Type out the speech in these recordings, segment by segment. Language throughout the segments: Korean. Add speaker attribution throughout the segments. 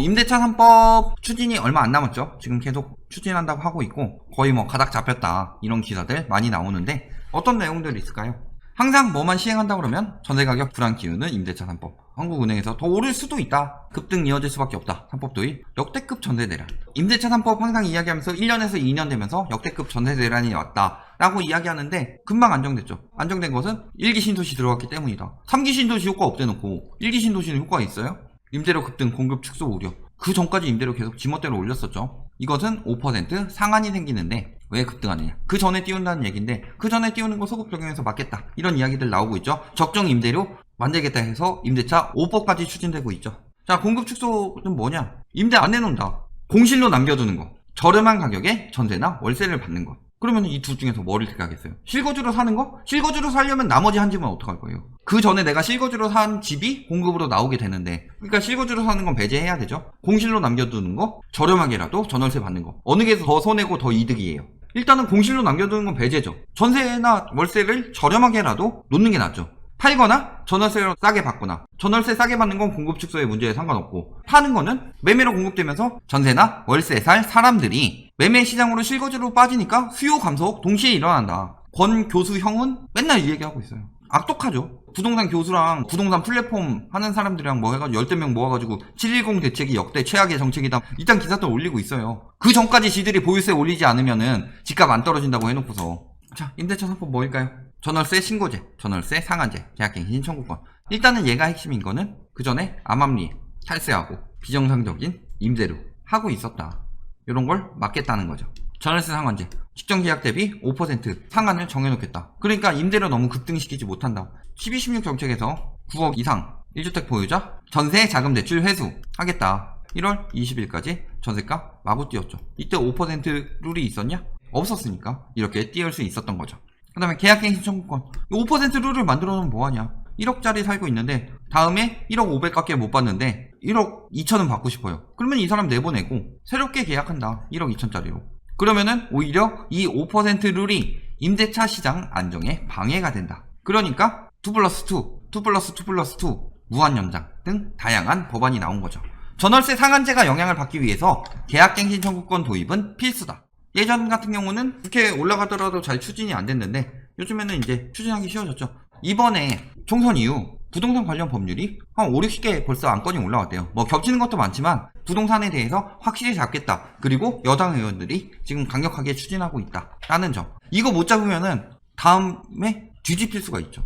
Speaker 1: 임대차 3법 추진이 얼마 안 남았죠. 지금 계속 추진한다고 하고 있고 거의 뭐 가닥 잡혔다 이런 기사들 많이 나오는데 어떤 내용들이 있을까요? 항상 뭐만 시행한다 그러면 전세가격 불안 기우는 임대차 3법, 한국은행에서 더 오를 수도 있다, 급등 이어질 수밖에 없다, 3법 도입, 역대급 전세 대란. 임대차 3법 항상 이야기하면서 1년에서 2년 되면서 역대급 전세 대란이 왔다 라고 이야기하는데 금방 안정됐죠. 안정된 것은 1기 신도시 들어갔기 때문이다. 3기 신도시 효과 없대놓고 1기 신도시는 효과가 있어요? 임대료 급등, 공급 축소 우려. 그 전까지 임대료 계속 지멋대로 올렸었죠. 이것은 5% 상한이 생기는데 왜 급등하느냐, 그 전에 띄운다는 얘기인데 그 전에 띄우는 거 소급 적용해서 막겠다 이런 이야기들 나오고 있죠. 적정 임대료 만들겠다 해서 임대차 5법까지 추진되고 있죠. 자, 공급 축소는 뭐냐, 임대 안 내놓는다, 공실로 남겨두는 거, 저렴한 가격에 전세나 월세를 받는 거. 그러면 이 둘 중에서 뭐를 택하겠어요? 실거주로 사는 거? 실거주로 살려면 나머지 한 집은 어떡할 거예요? 그 전에 내가 실거주로 산 집이 공급으로 나오게 되는데, 그러니까 실거주로 사는 건 배제해야 되죠. 공실로 남겨두는 거, 저렴하게라도 전월세 받는 거, 어느 게 더 손해고 더 이득이에요? 일단은 공실로 남겨두는 건 배제죠. 전세나 월세를 저렴하게라도 놓는 게 낫죠. 팔거나 전월세로 싸게 받거나, 전월세 싸게 받는 건 공급 축소에 문제에 상관없고, 파는 거는 매매로 공급되면서 전세나 월세 살 사람들이 매매 시장으로 실거주로 빠지니까 수요 감소 동시에 일어난다. 권 교수 형은 맨날 이 얘기하고 있어요. 악독하죠. 부동산 교수랑 부동산 플랫폼 하는 사람들이랑 뭐 해가지고 10명 모아가지고 710 대책이 역대 최악의 정책이다 이딴 기사들 올리고 있어요. 그 전까지 지들이 보유세 올리지 않으면은 집값 안 떨어진다고 해놓고서. 자, 임대차 3법 뭐일까요? 전월세 신고제, 전월세 상한제, 계약갱신 청구권. 일단은 얘가 핵심인 거는 그 전에 암암리 탈세하고 비정상적인 임대료 하고 있었다, 이런 걸 막겠다는 거죠. 전월세 상한제, 직전계약 대비 5% 상한을 정해놓겠다. 그러니까 임대료 너무 급등시키지 못한다. 1216 정책에서 9억 이상 1주택 보유자 전세 자금 대출 회수 하겠다. 1월 20일까지 전세가 마구 뛰었죠. 이때 5% 룰이 있었냐? 없었으니까 이렇게 띄울 수 있었던 거죠. 그 다음에 계약갱신 청구권, 5% 룰을 만들어 놓으면 뭐하냐. 1억짜리 살고 있는데 다음에 1억 500밖에 못 받는데 1억 2천은 받고 싶어요. 그러면 이 사람 내보내고 새롭게 계약한다, 1억 2천짜리로. 그러면은 오히려 이 5% 룰이 임대차 시장 안정에 방해가 된다. 그러니까 2+2, 2+2+2, 무한연장 등 다양한 법안이 나온 거죠. 전월세 상한제가 영향을 받기 위해서 계약갱신 청구권 도입은 필수다. 예전 같은 경우는 국회에 올라가더라도 잘 추진이 안 됐는데 요즘에는 이제 추진하기 쉬워졌죠. 이번에 총선 이후 부동산 관련 법률이 한 5, 60개 벌써 안건이 올라왔대요. 뭐 겹치는 것도 많지만 부동산에 대해서 확실히 잡겠다. 그리고 여당 의원들이 지금 강력하게 추진하고 있다라는 점. 이거 못 잡으면은 다음에 뒤집힐 수가 있죠.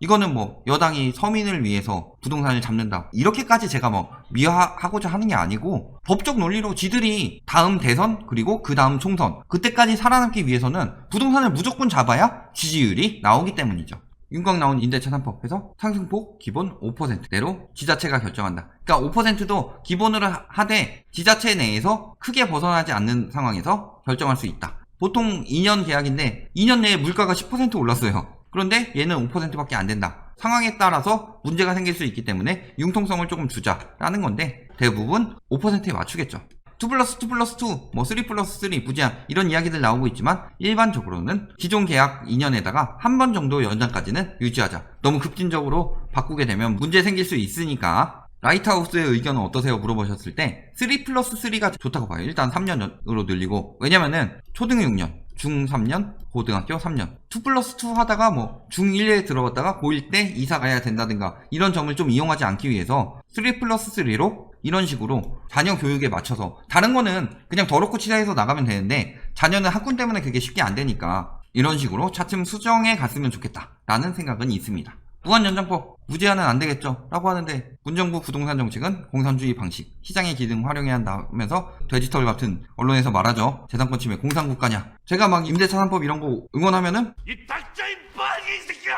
Speaker 1: 이거는 뭐 여당이 서민을 위해서 부동산을 잡는다 이렇게까지 제가 뭐 미화하고자 하는 게 아니고, 법적 논리로 지들이 다음 대선 그리고 그 다음 총선 그때까지 살아남기 위해서는 부동산을 무조건 잡아야 지지율이 나오기 때문이죠. 윤곽 나온 임대차 3법에서 상승폭 기본 5%대로 지자체가 결정한다. 그러니까 5%도 기본으로 하되 지자체 내에서 크게 벗어나지 않는 상황에서 결정할 수 있다. 보통 2년 계약인데 2년 내에 물가가 10% 올랐어요. 그런데 얘는 5%밖에 안 된다. 상황에 따라서 문제가 생길 수 있기 때문에 융통성을 조금 주자라는 건데 대부분 5%에 맞추겠죠. 2+2+2, 뭐 3+3, 부재한 이런 이야기들 나오고 있지만 일반적으로는 기존 계약 2년에다가 한 번 정도 연장까지는 유지하자. 너무 급진적으로 바꾸게 되면 문제 생길 수 있으니까. 라이트하우스의 의견은 어떠세요? 물어보셨을 때 3+3가 좋다고 봐요. 일단 3년으로 늘리고, 왜냐면은 초등 6년, 중 3년, 고등학교 3년 2+2 하다가 뭐 중1에 들어갔다가 고1 때 이사 가야 된다든가 이런 점을 좀 이용하지 않기 위해서 3+3로 이런 식으로 자녀 교육에 맞춰서, 다른 거는 그냥 더럽고 치사해서 나가면 되는데 자녀는 학군 때문에 그게 쉽게 안 되니까 이런 식으로 차츰 수정해 갔으면 좋겠다 라는 생각은 있습니다. 무한연장법 무제한은 안 되겠죠 라고 하는데, 문정부 부동산 정책은 공산주의 방식, 시장의 기능 활용해야 한다면서 돼지털 같은 언론에서 말하죠. 재산권 침해 공산국가냐. 제가 막 임대차 3법 이런 거 응원하면은 이 달짜인 빨갱이 새끼야,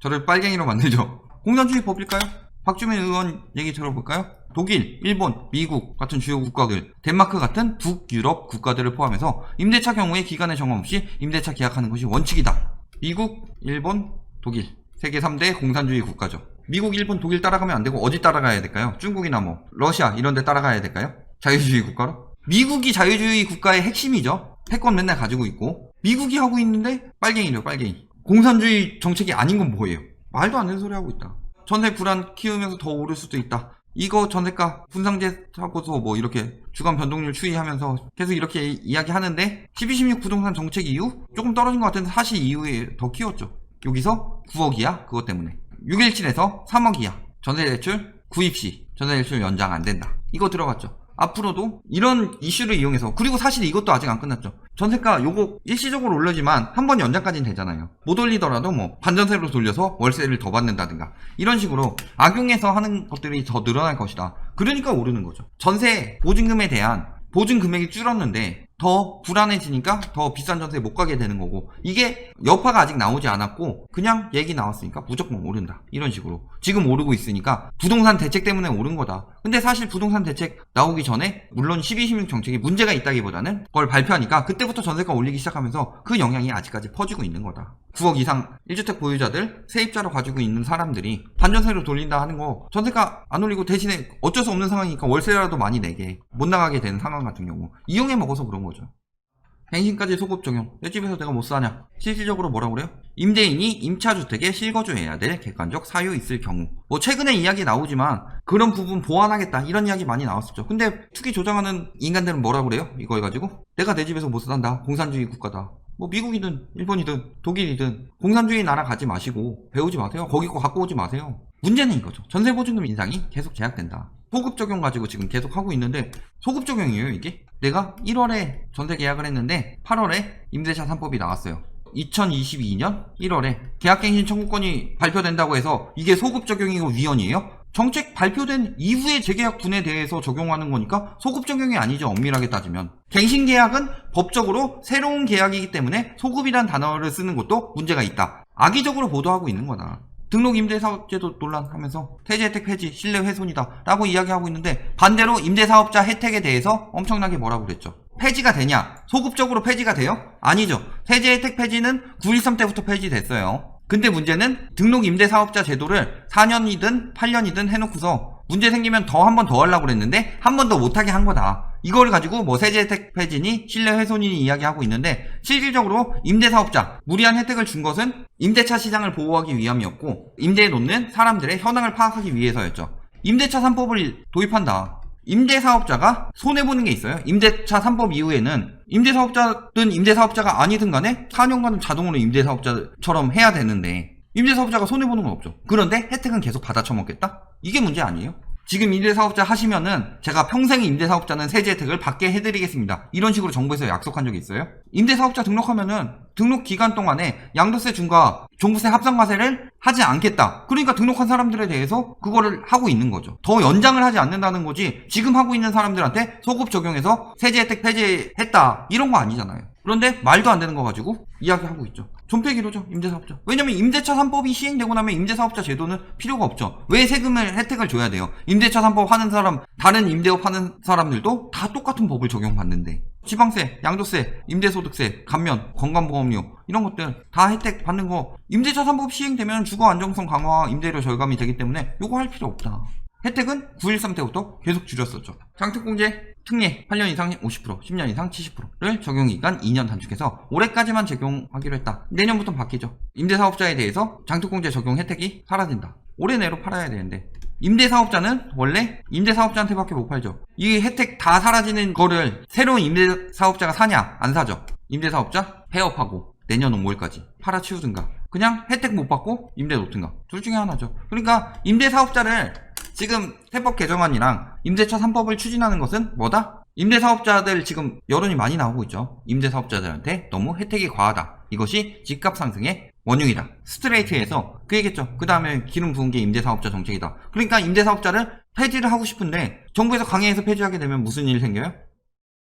Speaker 1: 저를 빨갱이로 만들죠. 공산주의 법일까요? 박주민 의원 얘기 들어볼까요? 독일, 일본, 미국 같은 주요 국가들, 덴마크 같은 북유럽 국가들을 포함해서 임대차 경우에 기간의 정함 없이 임대차 계약하는 것이 원칙이다. 미국, 일본, 독일 세계 3대 공산주의 국가죠. 미국, 일본, 독일 따라가면 안 되고 어디 따라가야 될까요? 중국이나 뭐 러시아 이런 데 따라가야 될까요? 자유주의 국가로? 미국이 자유주의 국가의 핵심이죠. 패권 맨날 가지고 있고 미국이 하고 있는데 빨갱이래요, 빨갱이. 공산주의 정책이 아닌 건 뭐예요? 말도 안 되는 소리 하고 있다. 전세 불안 키우면서 더 오를 수도 있다. 이거 전세가 분상제 하고서 뭐 이렇게 주간 변동률 추이하면서 계속 이렇게 이야기하는데 12, 16 부동산 정책 이후 조금 떨어진 것 같은데 사실 이후에 더 키웠죠. 여기서 9억이야 그것 때문에 617에서 3억이야 전세대출 구입시 전세대출 연장 안 된다 이거 들어갔죠. 앞으로도 이런 이슈를 이용해서 그리고 사실 이것도 아직 안 끝났죠. 전세가 요거 일시적으로 올려지만 한 번 연장까지는 되잖아요. 못 올리더라도 뭐 반전세로 돌려서 월세를 더 받는다든가 이런 식으로 악용해서 하는 것들이 더 늘어날 것이다. 그러니까 오르는 거죠. 전세 보증금에 대한 보증 금액이 줄었는데 더 불안해지니까 더 비싼 전세에 못 가게 되는 거고 이게 여파가 아직 나오지 않았고 그냥 얘기 나왔으니까 무조건 오른다 이런 식으로 지금 오르고 있으니까 부동산 대책 때문에 오른 거다. 근데 사실 부동산 대책 나오기 전에 물론 12, 16 정책이 문제가 있다기보다는 그걸 발표하니까 그때부터 전세가 올리기 시작하면서 그 영향이 아직까지 퍼지고 있는 거다. 9억 이상 1주택 보유자들 세입자로 가지고 있는 사람들이 반전세로 돌린다 하는 거 전세가 안 올리고 대신에 어쩔 수 없는 상황이니까 월세라도 많이 내게 못 나가게 되는 상황 같은 경우 이용해 먹어서 그런 거죠. 갱신까지 소급 적용. 내 집에서 내가 못 사냐? 실질적으로 뭐라고 그래요? 임대인이 임차주택에 실거주해야 될 객관적 사유 있을 경우. 뭐 최근에 이야기 나오지만 그런 부분 보완하겠다 이런 이야기 많이 나왔었죠. 근데 투기 조장하는 인간들은 뭐라고 그래요? 이거 해가지고 내가 내 집에서 못 산다. 공산주의 국가다. 뭐 미국이든 일본이든 독일이든 공산주의 나라 가지 마시고 배우지 마세요. 거기 거 갖고 오지 마세요. 문제는 이거죠. 전세보증금 인상이 계속 제약된다. 소급 적용 가지고 지금 계속 하고 있는데 소급 적용이에요 이게. 내가 1월에 전세 계약을 했는데 8월에 임대차 3법이 나왔어요. 2022년 1월에 계약갱신 청구권이 발표된다고 해서 이게 소급 적용이고 위헌이에요? 정책 발표된 이후에 재계약분에 대해서 적용하는 거니까 소급 적용이 아니죠. 엄밀하게 따지면. 갱신 계약은 법적으로 새로운 계약이기 때문에 소급이란 단어를 쓰는 것도 문제가 있다. 악의적으로 보도하고 있는 거다. 등록 임대사업제도 논란하면서 세제 혜택 폐지, 신뢰 훼손이다 라고 이야기하고 있는데 반대로 임대사업자 혜택에 대해서 엄청나게 뭐라고 그랬죠. 폐지가 되냐? 소급적으로 폐지가 돼요? 아니죠. 세제 혜택 폐지는 9.13 때부터 폐지됐어요. 근데 문제는 등록 임대사업자 제도를 4년이든 8년이든 해놓고서 문제 생기면 더 한 번 더 하려고 그랬는데 한 번 더 못하게 한 거다. 이걸 가지고 뭐 세제 혜택 폐지니 신뢰 훼손이니 이야기하고 있는데 실질적으로 임대사업자 무리한 혜택을 준 것은 임대차 시장을 보호하기 위함이었고 임대에 놓는 사람들의 현황을 파악하기 위해서였죠. 임대차 3법을 도입한다. 임대사업자가 손해보는 게 있어요. 임대차 3법 이후에는 임대사업자든 임대사업자가 아니든 간에 4년간은 자동으로 임대사업자처럼 해야 되는데 임대사업자가 손해보는 건 없죠. 그런데 혜택은 계속 받아 처먹겠다? 이게 문제 아니에요? 지금 임대사업자 하시면은 제가 평생 임대사업자는 세제 혜택을 받게 해드리겠습니다. 이런 식으로 정부에서 약속한 적이 있어요? 임대사업자 등록하면은 등록 기간 동안에 양도세 중과 종부세 합산과세를 하지 않겠다. 그러니까 등록한 사람들에 대해서 그거를 하고 있는 거죠. 더 연장을 하지 않는다는 거지 지금 하고 있는 사람들한테 소급 적용해서 세제 혜택 폐지했다 이런 거 아니잖아요. 그런데 말도 안 되는 거 가지고 이야기하고 있죠. 존폐기로죠 임대사업자. 왜냐면 임대차 3법이 시행되고 나면 임대사업자 제도는 필요가 없죠. 왜 세금을 혜택을 줘야 돼요? 임대차 3법 하는 사람 다른 임대업 하는 사람들도 다 똑같은 법을 적용받는데 지방세, 양도세, 임대소득세, 감면, 건강보험료 이런 것들 다 혜택 받는 거 임대차 3법 시행되면 주거 안정성 강화, 임대료 절감이 되기 때문에 요거 할 필요 없다. 혜택은 9.13 때부터 계속 줄였었죠. 장특공제 특례 8년 이상 50%, 10년 이상 70%를 적용기간 2년 단축해서 올해까지만 적용하기로 했다. 내년부터 바뀌죠. 임대사업자에 대해서 장특공제 적용 혜택이 사라진다. 올해 내로 팔아야 되는데 임대사업자는 원래 임대사업자한테밖에 못 팔죠. 이 혜택 다 사라지는 거를 새로운 임대사업자가 사냐? 안 사죠. 임대사업자 폐업하고 내년 5월까지 팔아치우든가 그냥 혜택 못 받고 임대 놓든가 둘 중에 하나죠. 그러니까 임대사업자를 지금 세법 개정안이랑 임대차 3법을 추진하는 것은 뭐다? 임대사업자들 지금 여론이 많이 나오고 있죠. 임대사업자들한테 너무 혜택이 과하다. 이것이 집값 상승의 원흉이다. 스트레이트에서 그 얘기했죠. 그 다음에 기름 부은 게 임대사업자 정책이다. 그러니까 임대사업자를 폐지를 하고 싶은데 정부에서 강행해서 폐지하게 되면 무슨 일이 생겨요?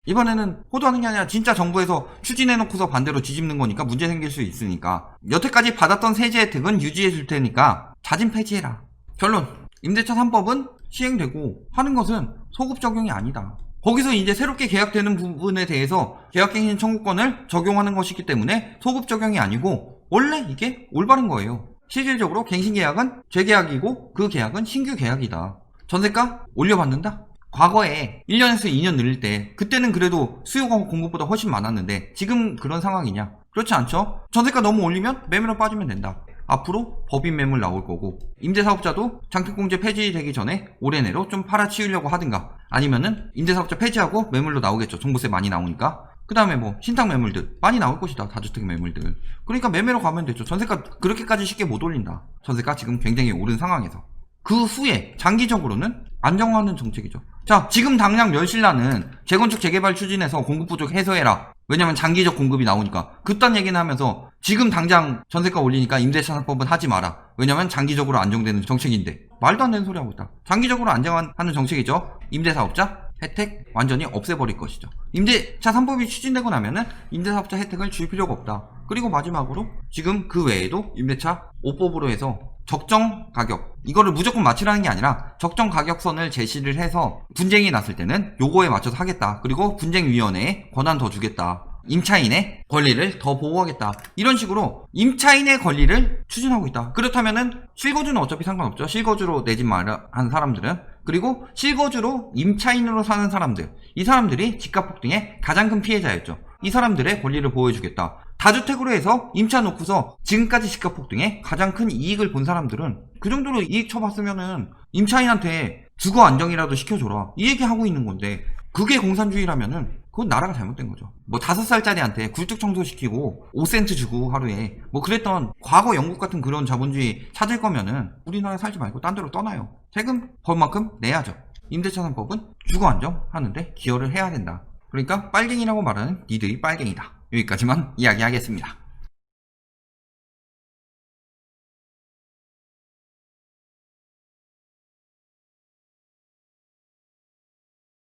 Speaker 1: 이번에는 호도하는 게 아니라 진짜 정부에서 추진해놓고서 반대로 뒤집는 거니까 문제 생길 수 있으니까 여태까지 받았던 세제 혜택은 유지해 줄 테니까 자진 폐지해라. 결론. 임대차 3법은 시행되고 하는 것은 소급 적용이 아니다. 거기서 이제 새롭게 계약되는 부분에 대해서 계약갱신 청구권을 적용하는 것이기 때문에 소급 적용이 아니고 원래 이게 올바른 거예요. 실질적으로 갱신계약은 재계약이고 그 계약은 신규 계약이다. 전세가 올려받는다? 과거에 1년에서 2년 늘릴 때 그때는 그래도 수요가 공급보다 훨씬 많았는데 지금 그런 상황이냐? 그렇지 않죠? 전세가 너무 올리면 매매로 빠지면 된다. 앞으로 법인 매물 나올 거고, 임대사업자도 장특공제 폐지되기 전에 올해 내로 좀 팔아치우려고 하든가, 아니면은 임대사업자 폐지하고 매물로 나오겠죠. 종부세 많이 나오니까. 그 다음에 뭐 신탁 매물들 많이 나올 것이다. 다주택 매물들. 그러니까 매매로 가면 되죠. 전세가 그렇게까지 쉽게 못 올린다. 전세가 지금 굉장히 오른 상황에서. 그 후에 장기적으로는 안정화하는 정책이죠. 자, 지금 당장 멸실나는 재건축 재개발 추진해서 공급 부족 해소해라. 왜냐면 장기적 공급이 나오니까. 그딴 얘기는 하면서 지금 당장 전세가 올리니까 임대차상법은 하지 마라. 왜냐면 장기적으로 안정되는 정책인데. 말도 안 되는 소리 하고 있다. 장기적으로 안정하는 정책이죠. 임대사업자 혜택 완전히 없애버릴 것이죠. 임대차 3법이 추진되고 나면은 임대사업자 혜택을 줄 필요가 없다. 그리고 마지막으로 지금 그 외에도 임대차 5법으로 해서 적정 가격, 이거를 무조건 맞추라는 게 아니라 적정 가격선을 제시를 해서 분쟁이 났을 때는 요거에 맞춰서 하겠다. 그리고 분쟁위원회에 권한 더 주겠다. 임차인의 권리를 더 보호하겠다. 이런 식으로 임차인의 권리를 추진하고 있다. 그렇다면은 실거주는 어차피 상관없죠. 실거주로 내 집 마련한 사람들은. 그리고 실거주로 임차인으로 사는 사람들, 이 사람들이 집값 폭등의 가장 큰 피해자였죠. 이 사람들의 권리를 보호해주겠다. 다주택으로 해서 임차 놓고서 지금까지 집값 폭등에 가장 큰 이익을 본 사람들은 그 정도로 이익 쳐봤으면은 임차인한테 주거 안정이라도 시켜줘라. 이 얘기 하고 있는 건데, 그게 공산주의라면은 그건 나라가 잘못된 거죠. 뭐 5살짜리한테 굴뚝 청소시키고 5센트 주고 하루에 뭐 그랬던 과거 영국 같은 그런 자본주의 찾을 거면은 우리나라에 살지 말고 딴 데로 떠나요. 세금 벌 만큼 내야죠. 임대차 3법은 주거 안정하는데 기여를 해야 된다. 그러니까 빨갱이라고 말하는 니들이 빨갱이다. 여기까지만 이야기하겠습니다.